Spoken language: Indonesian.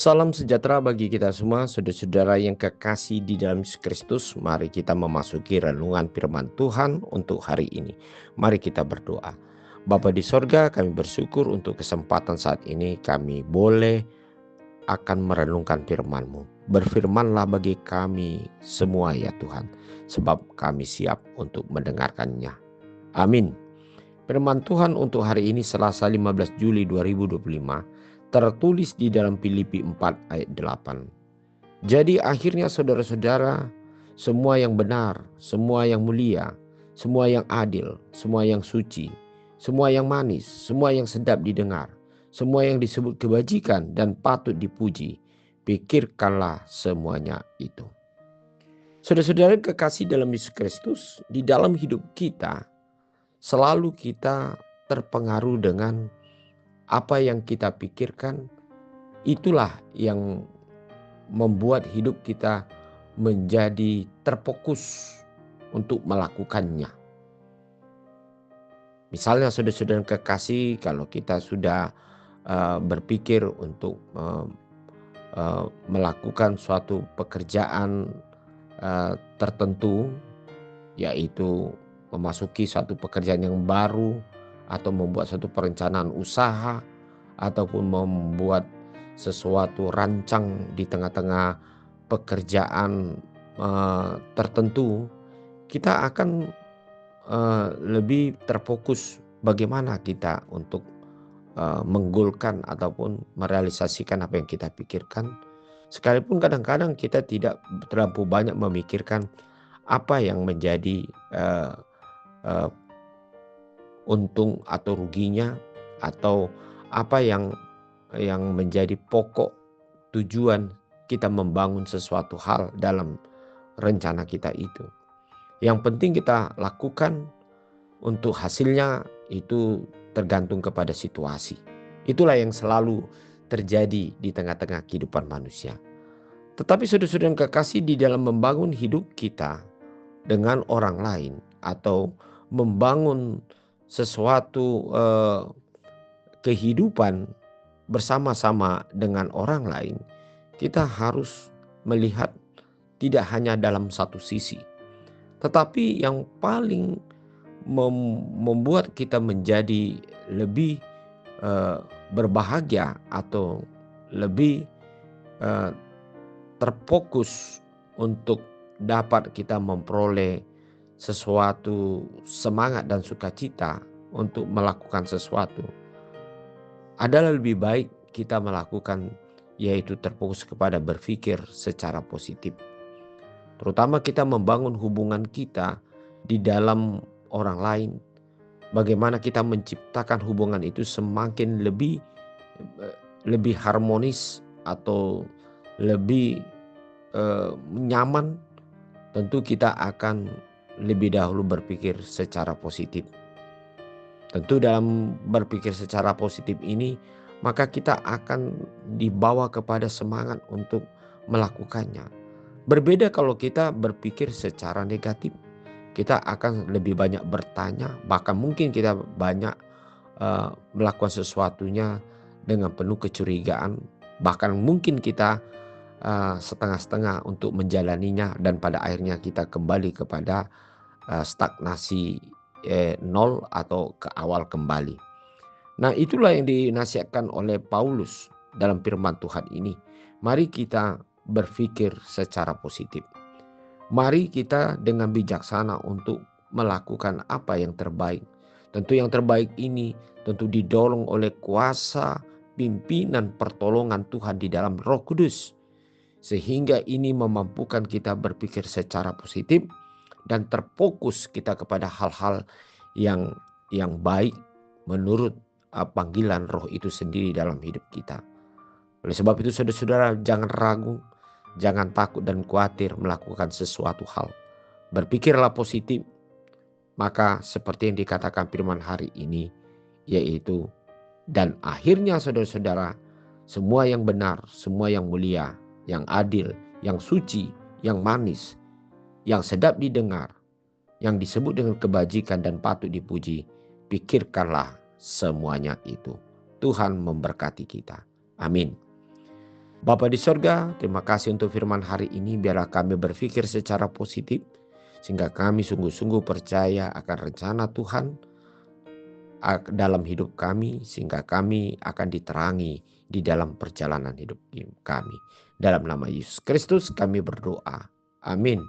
Salam sejahtera bagi kita semua, saudara-saudara yang kekasih di dalam Yesus Kristus. Mari kita memasuki renungan firman Tuhan untuk hari ini. Mari kita berdoa. Bapa di sorga, kami bersyukur untuk kesempatan saat ini kami boleh akan merenungkan firman-Mu. Berfirmanlah bagi kami semua ya Tuhan, sebab kami siap untuk mendengarkannya. Amin. Firman Tuhan untuk hari ini Selasa 15 Juli 2025 tertulis di dalam Filipi 4 ayat 8. Jadi akhirnya saudara-saudara, semua yang benar, semua yang mulia, semua yang adil, semua yang suci, semua yang manis, semua yang sedap didengar, semua yang disebut kebajikan dan patut dipuji, pikirkanlah semuanya itu. Saudara-saudara kekasih dalam Yesus Kristus, di dalam hidup kita selalu kita terpengaruh dengan apa yang kita pikirkan. Itulah yang membuat hidup kita menjadi terfokus untuk melakukannya. Misalnya saudara-saudara kekasih, kalau kita sudah berpikir untuk melakukan suatu pekerjaan tertentu, yaitu memasuki suatu pekerjaan yang baru, atau membuat suatu perencanaan usaha, ataupun membuat sesuatu rancang di tengah-tengah pekerjaan tertentu, kita akan lebih terfokus bagaimana kita untuk menggolkan ataupun merealisasikan apa yang kita pikirkan. Sekalipun kadang-kadang kita tidak terlalu banyak memikirkan apa yang menjadi untung atau ruginya, atau apa yang menjadi pokok tujuan kita membangun sesuatu hal dalam rencana kita itu. Yang penting kita lakukan, untuk hasilnya itu tergantung kepada situasi. Itulah yang selalu terjadi di tengah-tengah kehidupan manusia. Tetapi saudara-saudara yang kekasih, di dalam membangun hidup kita dengan orang lain atau membangun sesuatu kehidupan bersama-sama dengan orang lain, kita harus melihat tidak hanya dalam satu sisi, tetapi yang paling membuat kita menjadi lebih berbahagia atau lebih terfokus untuk dapat kita memperoleh sesuatu semangat dan sukacita untuk melakukan sesuatu, adalah lebih baik kita melakukan, yaitu terfokus kepada berpikir secara positif. Terutama kita membangun hubungan kita di dalam orang lain. Bagaimana kita menciptakan hubungan itu semakin lebih harmonis atau lebih nyaman, tentu kita akan lebih dahulu berpikir secara positif. Tentu dalam berpikir secara positif ini, maka kita akan dibawa kepada semangat untuk melakukannya. Berbeda kalau kita berpikir secara negatif, kita akan lebih banyak bertanya, bahkan mungkin kita banyak melakukan sesuatunya dengan penuh kecurigaan, bahkan mungkin kita setengah-setengah untuk menjalaninya, dan pada akhirnya kita kembali kepada stagnasi nol atau ke awal kembali. Nah, itulah yang dinasihatkan oleh Paulus dalam firman Tuhan ini. Mari kita berpikir secara positif. Mari kita dengan bijaksana untuk melakukan apa yang terbaik. Tentu yang terbaik ini tentu didorong oleh kuasa, pimpinan, pertolongan Tuhan di dalam Roh Kudus, sehingga ini memampukan kita berpikir secara positif dan terfokus kita kepada hal-hal yang baik menurut panggilan Roh itu sendiri dalam hidup kita. Oleh sebab itu saudara-saudara, jangan ragu, jangan takut dan khawatir melakukan sesuatu hal. Berpikirlah positif, maka seperti yang dikatakan firman hari ini, yaitu dan akhirnya saudara-saudara, semua yang benar, semua yang mulia, yang adil, yang suci, yang manis, yang sedap didengar, yang disebut dengan kebajikan dan patut dipuji, pikirkanlah semuanya itu. Tuhan memberkati kita. Amin. Bapa di sorga, terima kasih untuk firman hari ini. Biarlah kami berpikir secara positif, sehingga kami sungguh-sungguh percaya akan rencana Tuhan dalam hidup kami, sehingga kami akan diterangi di dalam perjalanan hidup kami. Dalam nama Yesus Kristus kami berdoa. Amin.